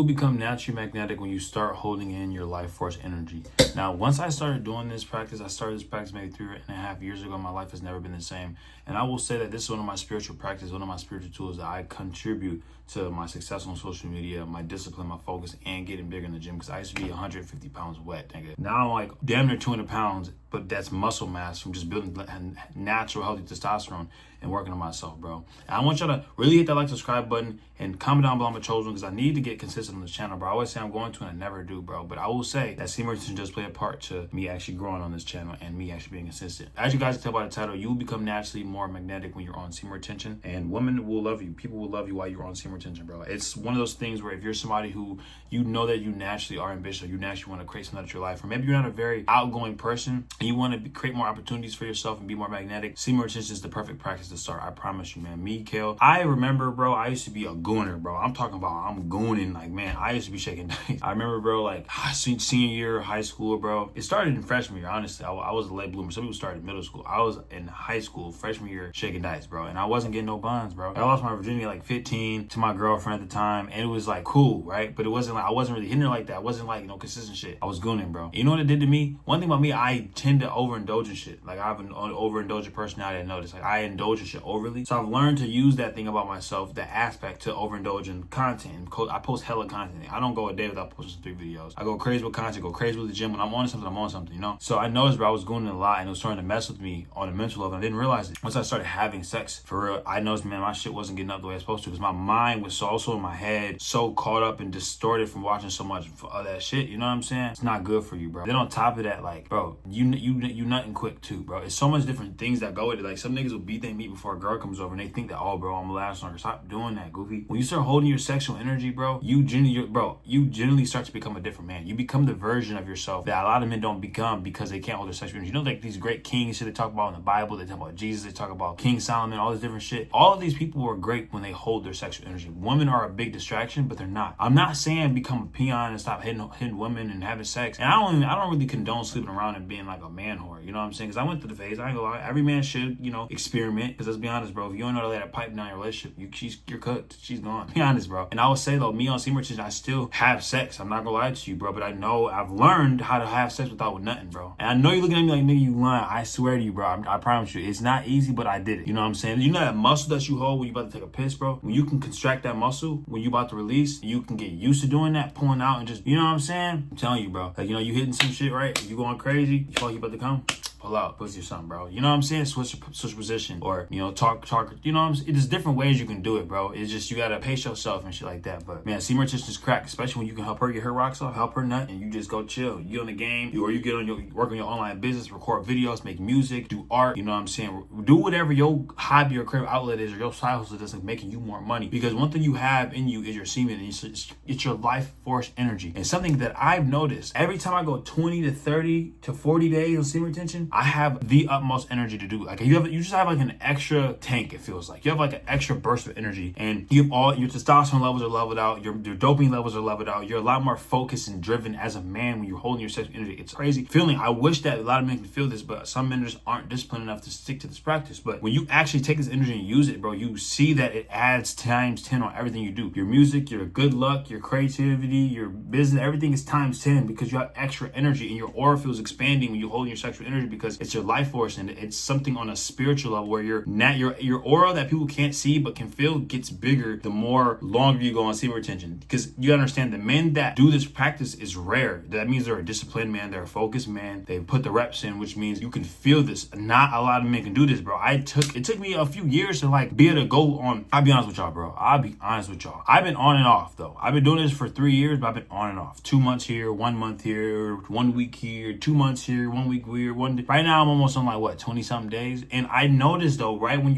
become naturally magnetic when you start holding in your life force energy. Now, once I started doing this practice, I started this practice maybe 3.5 years ago. My life has never been the same. And I will say that this is one of my spiritual practices, one of my spiritual tools that I contribute to my success on social media, my discipline, my focus, and getting bigger in the gym. Because I used to be 150 pounds wet, nigga. Now I'm like damn near 200 pounds, but that's muscle mass from just building natural, healthy testosterone and working on myself, bro. And I want y'all to really hit that like, subscribe button, and comment down below my chosen, because I need to get consistent on this channel, bro. I always say I'm going to, and I never do, bro. But I will say that SEMEN does play a part to me actually growing on this channel and me actually being consistent. As you guys can tell by the title, you will become naturally more magnetic when you're on SEMEN retention, and women will love you. People will love you while you're on SEMEN retention, bro. It's one of those things where if you're somebody who you know that you naturally are ambitious, or you naturally want to create something out of your life, or maybe you're not a very outgoing person and you want to create more opportunities for yourself and be more magnetic, SEMEN retention is the perfect practice to start. I promise you, man. Me, Kale, I remember, bro, I used to be a gooner, bro. I'm talking about I'm gooning, like, man, I used to be shaking dice. I remember, bro, like senior year of high school, bro. It started in freshman year, honestly. I was a late bloomer. Some people started in middle school. I was in high school, freshman year, shaking dice, bro. And I wasn't getting no bonds, bro. I lost my virginity at like 15 to my girlfriend at the time. And it was like cool, right? But it wasn't like, I wasn't really hitting her like that. I wasn't like, consistent shit. I was gooning, bro. You know what it did to me? One thing about me, I tend to overindulge in shit. Like, I have an overindulgent personality. I noticed. Like, I indulge in shit overly. So I've learned to use that thing about myself, that aspect, to overindulge in content. I post hella content. I don't go a day without posting 3 videos. I go crazy with content, go crazy with the gym. When I'm on something, I'm on something, So I noticed, bro, I was going a lot, and it was starting to mess with me on a mental level. I didn't realize it. Once I started having sex, for real, I noticed, man, my shit wasn't getting up the way I was supposed to, because my mind was so also in my head, so caught up and distorted from watching so much of that shit. You know what I'm saying? It's not good for you, bro. Then on top of that, like, bro, you nutting quick too, bro. It's so much different things that go with it. Like, some niggas will beat their meat before a girl comes over, and they think that, oh, bro, I'm gonna last longer. Stop doing that, goofy. When you start holding your sexual energy, bro, you generally start to become a different man. You become the version of yourself that a lot of men don't become because they can't hold their sexual energy. Like these great kings shit they talk about in the Bible, they talk about Jesus, they talk about King Solomon, all this different shit. All of these people were great when they hold their sexual energy. Women are a big distraction, but they're not. I'm not saying become a peon and stop hitting women and having sex. And I don't really condone sleeping around and being like a man whore. You know what I'm saying? Because I went through the phase. I ain't gonna lie. Every man should, experiment. Because let's be honest, bro. If you don't know to lay that pipe down your relationship, you're cooked. She's gone. Be honest, bro. And I would say though, me on SEMEN retention, I still have sex. I'm not gonna lie to you, bro. But I know I've learned how to have sex without nothing, bro. And I know you're looking at me like, nigga, you lying. I swear to you, bro. I promise you, it's not easy, but I did it. You know what I'm saying? You know that muscle that you hold when you about to take a piss, bro? When you can contract that muscle when you about to release, you can get used to doing that, pulling out, and just, you know what I'm saying? I'm telling you, bro. Like, you hitting some shit, right? You going crazy, you feel like you about to come, pull out, pussy or something, bro. You know what I'm saying? Switch position, or talk. You know what I'm saying? There's different ways you can do it, bro. It's just you gotta pace yourself and shit like that. But man, SEMEN retention is crack, especially when you can help her get her rocks off, help her nut, and you just go chill. You on the game, or you get on your work on your online business, record videos, make music, do art. You know what I'm saying? Do whatever your hobby or creative outlet is, or your side hustle that's like making you more money. Because one thing you have in you is your semen, and it's your life force energy. And something that I've noticed, every time I go 20 to 30 to 40 days on SEMEN retention, I have the utmost energy to do. Like, you just have like an extra tank. It feels like you have like an extra burst of energy, and you have all your testosterone levels are leveled out, your dopamine levels are leveled out. You're a lot more focused and driven as a man when you're holding your sexual energy. It's crazy feeling. I wish that a lot of men can feel this, but some men just aren't disciplined enough to stick to this practice. But when you actually take this energy and use it, bro, you see that it adds times 10 on everything you do. Your music, your good luck, your creativity, your business, everything is times 10 because you have extra energy, and your aura feels expanding when you hold your sexual energy, because it's your life force, and it's something on a spiritual level where your aura that people can't see but can feel gets bigger the more longer you go on SEMEN retention. Because you understand, the men that do this practice is rare. That means they're a disciplined man, they're a focused man, they put the reps in, which means you can feel this. Not a lot of men can do this, bro. It took me a few years to like be able to go on. I'll be honest with y'all, bro. I've been on and off though. I've been doing this for 3 years, but I've been on and off. 2 months here, 1 month here, 1 week here, 2 months here, 1 week here, right now I'm almost on like what, 20 something days. And I noticed though, right when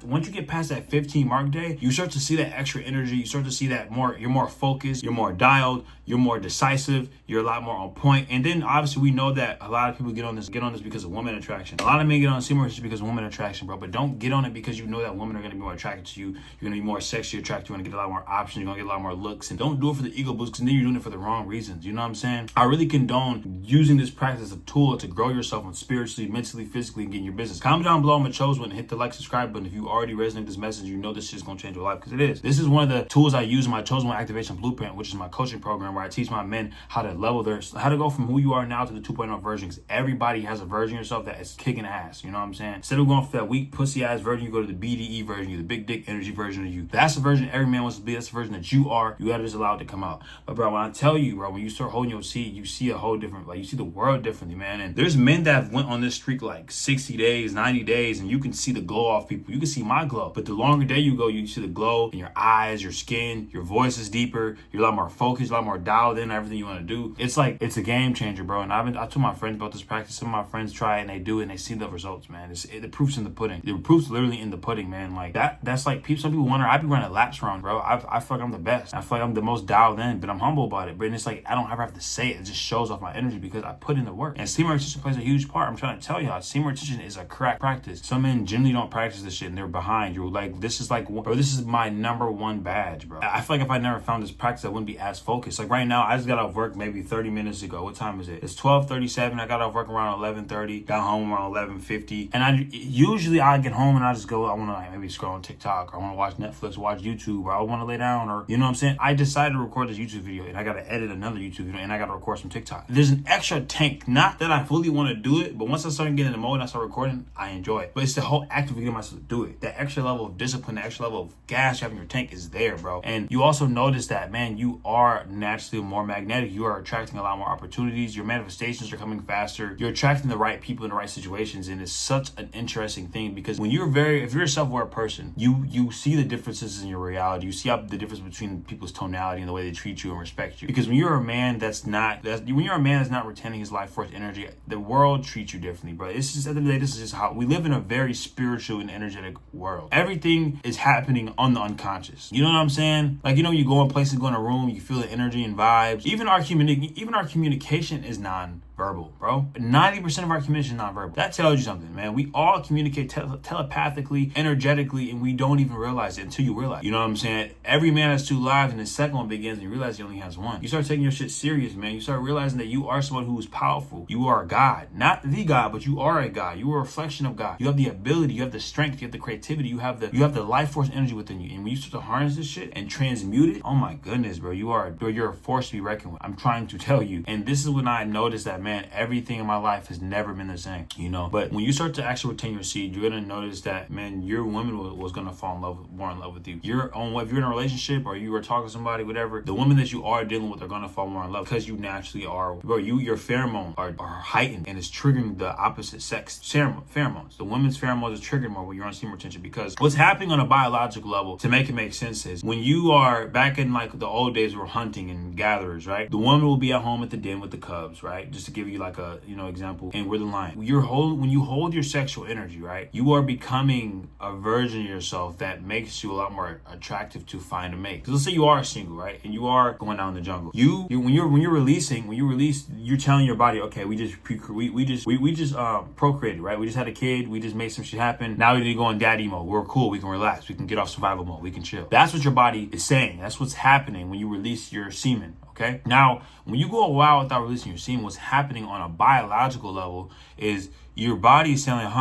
once you get past that 15 mark day, you start to see that extra energy. You start to see that you're more focused, you're more dialed, you're more decisive, you're a lot more on point. And then obviously we know that a lot of people get on this because of woman attraction. A lot of men get on SEMEN just because of woman attraction, bro. But don't get on it because you know that women are going to be more attracted to you. You're going to be more sexually attracted. You're going to get a lot more options. You're going to get a lot more looks. And don't do it for the ego boost, because then you're doing it for the wrong reasons. You know what I'm saying? I really condone using this practice as a tool to grow yourself on spirit spiritually, mentally, physically, and getting your business. Comment down below on my chose one and hit the like, subscribe button if you already resonate with this message. You know this shit's gonna change your life, because it is. This is one of the tools I use in my Chosen One Activation Blueprint, which is my coaching program where I teach my men how to how to go from who you are now to the 2.0 version, because everybody has a version of yourself that is kicking ass. You know what I'm saying? Instead of going for that weak pussy ass version, you go to the BDE version, you the big dick energy version of you. That's the version every man wants to be. That's the version that you are. You gotta just allow it to come out. But bro, when I tell you, bro, when you start holding your seed, you see a whole different, like, you see the world differently, man. And there's men that have went on this streak like 60 days, 90 days, and you can see the glow off people. You can see my glow. But the longer day you go, you see the glow in your eyes, your skin, your voice is deeper, you're a lot more focused, a lot more dialed in, everything you want to do. It's like, it's a game changer, bro. And I told my friends about this practice. Some of my friends try it and they do it and they see the results, man. The proof's in the pudding. The proof's literally in the pudding, man. Like that's like, some people wonder, I be running laps wrong, bro. I feel like I'm the best. I feel like I'm the most dialed in, but I'm humble about it. But it's like, I don't ever have to say it. It just shows off my energy because I put in the work. And semen retention plays a huge part. I'm trying to tell y'all, semen retention is a correct practice. Some men generally don't practice this shit and they're behind. You're like, this is like, bro, this is my #1 badge, bro. I feel like if I never found this practice, I wouldn't be as focused. Like right now, I just got off work maybe 30 minutes ago. What time is it? It's 12:37. I got off work around 11:30. Got home around 11:50. And I get home and I just go, I want to like maybe scroll on TikTok, or I want to watch Netflix, watch YouTube, or I want to lay down, or you know what I'm saying? I decided to record this YouTube video and I got to edit another YouTube video and I got to record some TikTok. There's an extra tank. Not that I fully want to do it, but once I start getting in the mode and I start recording, I enjoy it. But it's the whole act of getting myself to do it. The extra level of discipline, the extra level of gas you have in your tank is there, bro. And you also notice that, man, you are naturally more magnetic. You are attracting a lot more opportunities. Your manifestations are coming faster. You're attracting the right people in the right situations. And it's such an interesting thing because when if you're a self-aware person, you see the differences in your reality. You see the difference between people's tonality and the way they treat you and respect you. Because when you're a man that's not retaining his life force energy, the world treats you differently, bro. It's just, at the end of the day, this is just how we live in a very spiritual and energetic world. Everything is happening on the unconscious. You know what I'm saying? Like, you know, you go in places, go in a room, you feel the energy and vibes. Even our communication is non-verbal, bro. 90% of our communication is non-verbal. That tells you something, man. We all communicate telepathically, energetically, and we don't even realize it until you realize. You know what I'm saying? Every man has 2 lives, and the second one begins, and you realize he only has 1. You start taking your shit serious, man. You start realizing that you are someone who is powerful. You are God. Not the God, but you are a God. You are a reflection of God. You have the ability, you have the strength, you have the creativity, you have the life force energy within you. And when you start to harness this shit and transmute it, oh my goodness, bro, you're a force to be reckoned with. I'm trying to tell you. And this is when I noticed that, man, everything in my life has never been the same, you know? But when you start to actually retain your seed, you're going to notice that, man, your woman was going to fall more in love with you. If you're in a relationship or you are talking to somebody, whatever, the women that you are dealing with are going to fall more in love because you naturally are, bro, your pheromones are heightened and it's triggering the opposite sex pheromones. The women's pheromones are triggered more when you're on semen retention, because what's happening on a biological level, to make it make sense, is when you are back in like the old days, we're hunting and gatherers, right? The woman will be at home at the den with the cubs, right? Just to give you like a, you know, example. And we're the lion. When you hold your sexual energy, right? You are becoming a version of yourself that makes you a lot more attractive to find a mate. Because let's say you are single, right? And you are going down the jungle. When you release, you're telling your body, okay, we just procreated, right? We just had a kid. We just made some shit happen. Now we need to go in daddy mode. We're cool. We can relax. We can get off survival mode. We can chill. That's what your body is saying. That's what's happening when you release your semen. Okay. Now, when you go a while without releasing your semen, what's happening on a biological level is your body is saying,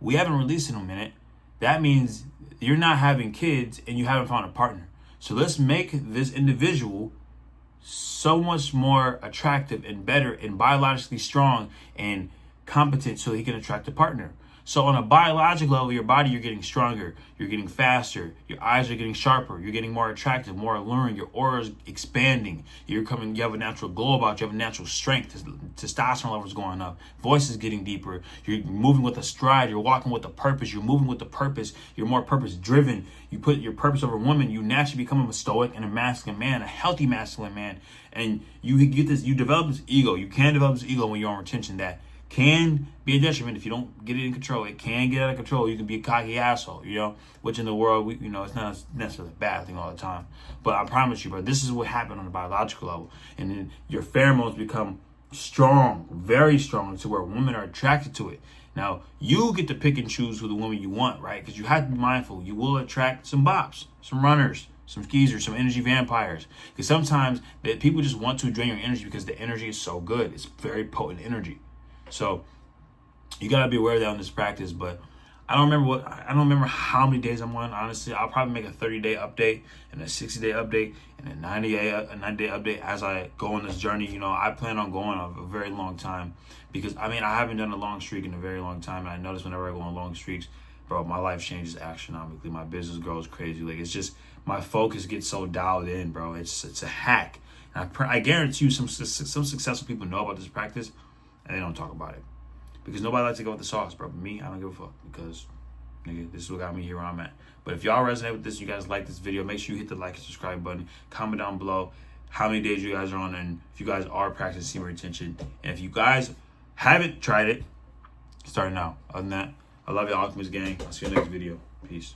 we haven't released in a minute. That means you're not having kids and you haven't found a partner. So let's make this individual so much more attractive and better and biologically strong and competent so he can attract a partner. So on a biological level, your body, you're getting stronger, you're getting faster, your eyes are getting sharper, you're getting more attractive, more alluring, your aura is expanding, you have a natural glow about you, have a natural strength, testosterone levels going up, voice is getting deeper, you're moving with a stride, you're walking with a purpose, you're moving with a purpose, you're more purpose driven, you put your purpose over woman, you naturally become a stoic and a masculine man, a healthy masculine man, and you develop this ego. You can develop this ego when you're on retention that can be a detriment if you don't get it in control. It can get out of control. You can be a cocky asshole, you know, which in the world, it's not necessarily a bad thing all the time. But I promise you, bro, this is what happened on a biological level. And then your pheromones become strong, very strong, to where women are attracted to it. Now, you get to pick and choose who the woman you want, right? Because you have to be mindful. You will attract some bops, some runners, some skeezers, some energy vampires. Because sometimes people just want to drain your energy because the energy is so good. It's very potent energy. So You gotta be aware of that on this practice. But I don't remember how many days I'm on. Honestly, I'll probably make a 30-day update and a 60-day update and a 90-day update as I go on this journey. You know, I plan on going a very long time, because I haven't done a long streak in a very long time. And I notice whenever I go on long streaks, bro, my life changes astronomically. My business grows crazy. Like, it's just, my focus gets so dialed in, bro. It's a hack. And I guarantee you, some successful people know about this practice and they don't talk about it. Because nobody likes to go with the sauce, bro. But me, I don't give a fuck, because, nigga, this is what got me here where I'm at. But if y'all resonate with this, you guys like this video, make sure you hit the like and subscribe button. Comment down below how many days you guys are on, and if you guys are practicing semen retention. And if you guys haven't tried it, start now. Other than that, I love you, Alchemist gang. I'll see you in the next video. Peace.